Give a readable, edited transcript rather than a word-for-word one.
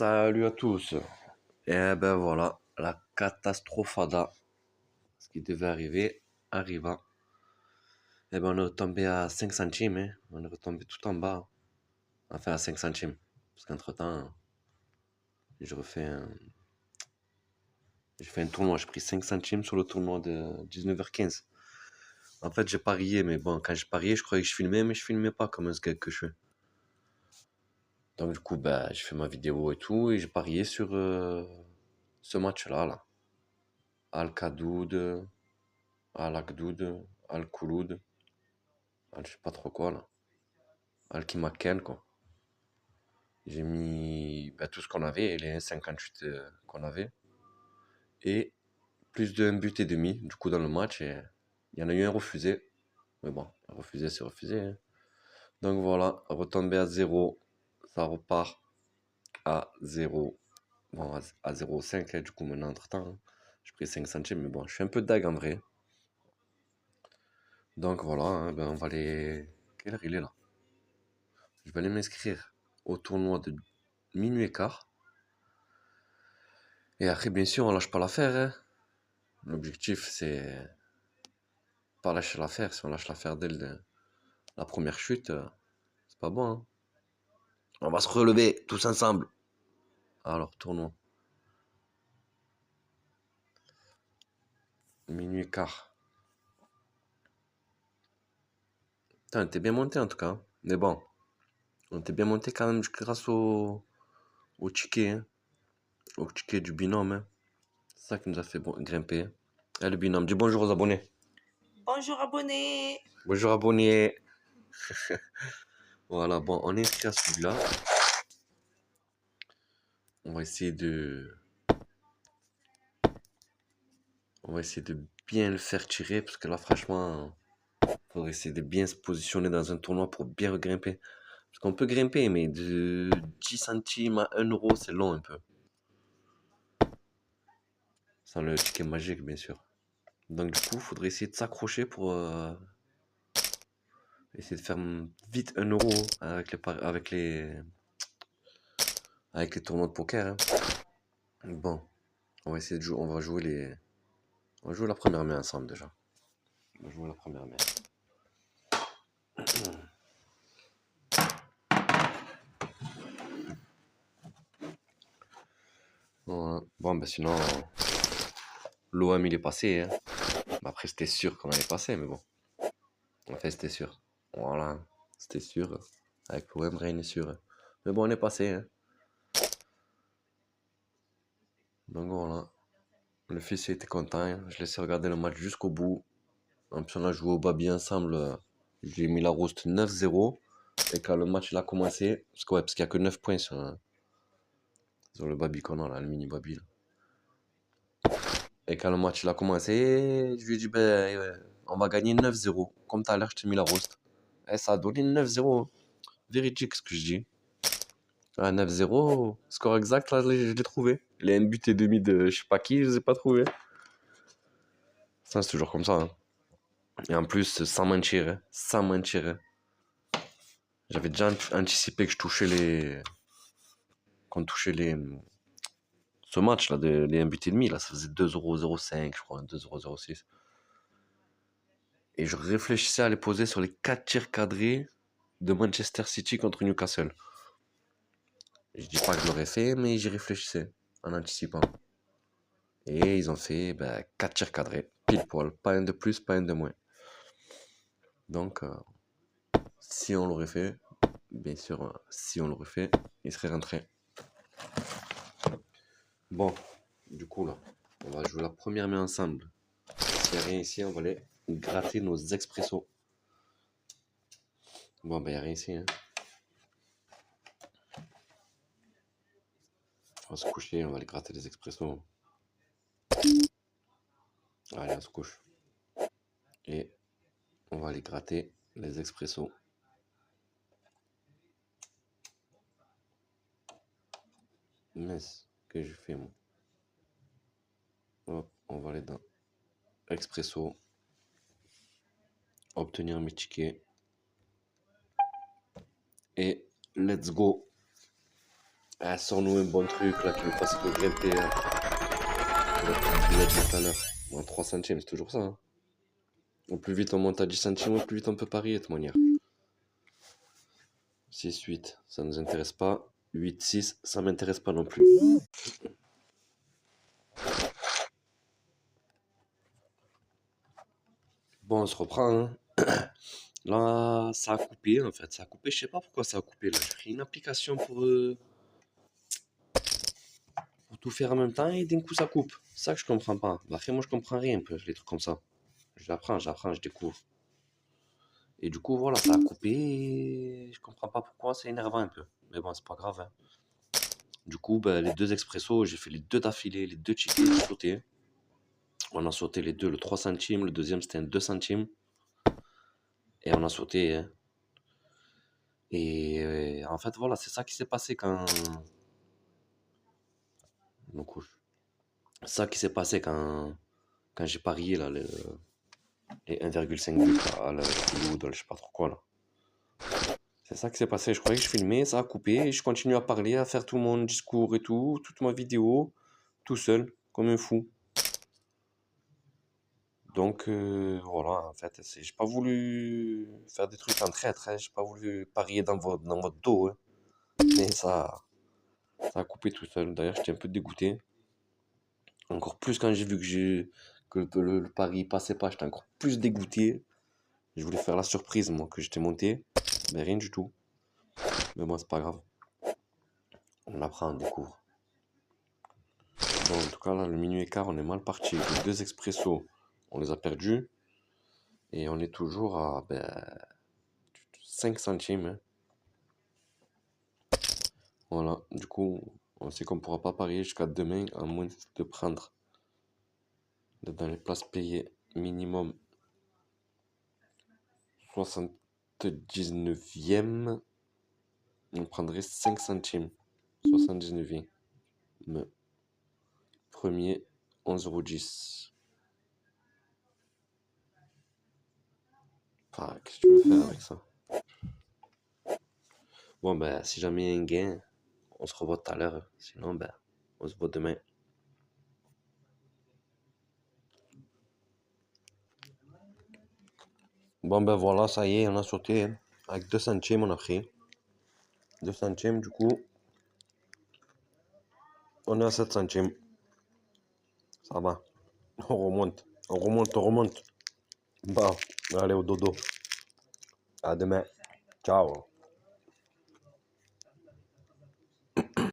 Salut à tous. Et ben voilà, la catastrophada. Ce qui devait arriver, arriva. Et ben on est retombé à 5 centimes, hein. On est retombé tout en bas. Enfin à 5 centimes. Parce qu'entre-temps, j'ai refait un... J'ai fait un tournoi, j'ai pris 5 centimes sur le tournoi de 19h15. En fait, j'ai parié, mais bon, quand j'ai parié, je croyais que je filmais, mais je filmais pas comme un skate que je fais. Donc du coup, ben, j'ai fait ma vidéo et tout, et j'ai parié sur ce match-là, là. Al-Kadoud, Al-Akdoud, Al-Kouloud, je sais pas trop quoi là. Al-Kimaken quoi. J'ai mis tout ce qu'on avait, les 1,58 qu'on avait. Et plus d'un but et demi du coup dans le match. Et il y en a eu un refusé. Mais bon, refusé c'est refusé, hein. Donc voilà, retombé à 0. Ça repart à 0. Bon, à 0,5 du coup maintenant entre temps, hein. J'ai pris 5 centimes, mais bon, je suis un peu dag en vrai. Donc voilà, hein, ben on va aller... Quelle heure il est là? Je vais aller m'inscrire au tournoi de minuit et quart. Et après, bien sûr, on lâche pas l'affaire, hein. L'objectif, c'est pas lâcher l'affaire. Si on lâche l'affaire dès la première chute, c'est pas bon, hein. On va se relever tous ensemble. Alors, tournoi. Minuit et quart. Putain, t'es bien monté en tout cas, hein. Mais bon, on t'est bien monté quand même grâce au ticket, hein. Au ticket du binôme, hein. C'est ça qui nous a fait grimper. Le binôme, dis bonjour aux abonnés. Bonjour abonnés. Bonjour abonnés. Voilà, bon, on est inscrit à celui-là. On va essayer de... On va essayer de bien le faire tirer, parce que là, franchement, faudrait essayer de bien se positionner dans un tournoi pour bien grimper. Parce qu'on peut grimper, mais de 10 centimes à 1 euro, c'est long un peu. Sans le ticket magique, bien sûr. Donc du coup, faudrait essayer de s'accrocher pour essayer de faire vite 1 euro avec les tournois de poker, hein. Bon, on va essayer de jouer, on va jouer la première main ensemble déjà. On va jouer la première main. Voilà. Bon, ben sinon, l'OM il est passé, hein. Après, c'était sûr qu'on allait passer, mais bon. Enfin, c'était sûr. Voilà, c'était sûr. Avec l'OM, rien n'est sûr. Mais bon, on est passé, hein. Donc voilà. Le fils il était content, hein. Je laissais regarder le match jusqu'au bout. En plus, on a joué au Babi ensemble. J'ai mis la rouste 9-0. Et quand le match il a commencé, parce qu'il n'y a que 9 points sur le Babi qu'on a là, le mini Babi là. Et quand le match il a commencé, je lui ai dit, on va gagner 9-0. Comme tout à l'heure, je t'ai mis la rouste. Et ça a donné 9-0. Véridique ce que je dis. Ah, 9-0, score exact, là, je l'ai trouvé. Les un but et demi de je sais pas qui, je les ai pas trouvés. Ça, c'est toujours comme ça, hein. Et en plus, sans mentir, hein, sans mentir, hein. J'avais déjà anticipé que je touchais qu'on touchait ce match-là, les 1 but et demi, là, ça faisait 2,05 je crois, 2,06 €. Et je réfléchissais à les poser sur les 4 tirs cadrés de Manchester City contre Newcastle. Je dis pas que je l'aurais fait, mais j'y réfléchissais en anticipant. Et ils ont fait 4 tirs cadrés, pile poil, pas un de plus, pas un de moins. Donc, si on l'aurait fait, bien sûr, si on l'aurait fait, il serait rentré. Bon, du coup là, on va jouer la première main ensemble. S'il n'y a rien ici, on va aller gratter nos expressos. Bon, il n'y a rien ici, hein. On va se coucher, on va aller gratter les expressos. Allez, on se couche. Et on va aller gratter les expressos. Mais que je fais, moi. Hop, on va aller dans Expresso. Obtenir mes tickets. Et let's go. Ah, sors-nous un bon truc là qui nous fasse regretter la petite boulette de tout à l'heure. Bon, 3 centimes, c'est toujours ça. Hein. Au plus vite on monte à 10 centimes, au plus vite on peut parier de toute manière. 6-8, ça nous intéresse pas. 8-6, ça m'intéresse pas non plus. Bon, on se reprend. Hein. Là, ça a coupé en fait. Ça a coupé, je sais pas pourquoi ça a coupé. Là, j'ai pris une application pour tout faire en même temps et d'un coup ça coupe. C'est ça que je comprends pas. Bah, après, moi je comprends rien un peu, les trucs comme ça. J'apprends, je découvre. Et du coup, voilà, ça a coupé et je comprends pas pourquoi, c'est énervant un peu. Mais bon, c'est pas grave. Hein. Du coup, bah, les deux expressos, j'ai fait les deux d'affilée, les deux tickets, j'ai sauté. On a sauté les deux, le 3 centimes, le deuxième c'était un 2 centimes. Et on a sauté. Hein. Et en fait, voilà, c'est ça qui s'est passé quand. Donc, c'est ça qui s'est passé quand j'ai parié là, les 1,5 buts à la Loup, je sais pas trop quoi là. C'est ça qui s'est passé. Je croyais que je filmais, ça a coupé et je continue à parler, à faire tout mon discours et tout, toute ma vidéo, tout seul, comme un fou. Donc voilà, en fait, j'ai pas voulu faire des trucs en traître, hein, j'ai pas voulu parier dans votre dos, hein, mais ça a coupé tout seul. D'ailleurs, j'étais un peu dégoûté. Encore plus quand j'ai vu que le pari passait pas, j'étais encore plus dégoûté. Je voulais faire la surprise, moi, que j'étais monté, mais rien du tout. Mais moi, c'est pas grave. On apprend, on découvre. Bon, en tout cas, là, le minuit et quart, on est mal parti. Les deux expressos, on les a perdus. Et on est toujours à 5 centimes. Hein. Voilà, du coup, on sait qu'on ne pourra pas parier jusqu'à demain, à moins de prendre dans les places payées minimum 79e. On prendrait 5 centimes. 79e. Premier, 11,10 €. Enfin, qu'est-ce que tu veux faire avec ça? Bon, ben, si jamais il y a un gain, on se revoit tout à l'heure. Sinon, ben, on se voit demain. Bon, ben voilà, ça y est, on a sauté. Hein. Avec 2 centimes, on a pris. 2 centimes, du coup, on est à 7 centimes. Ça va. On remonte. On remonte, on remonte. Bon, allez au dodo. À demain. Ciao.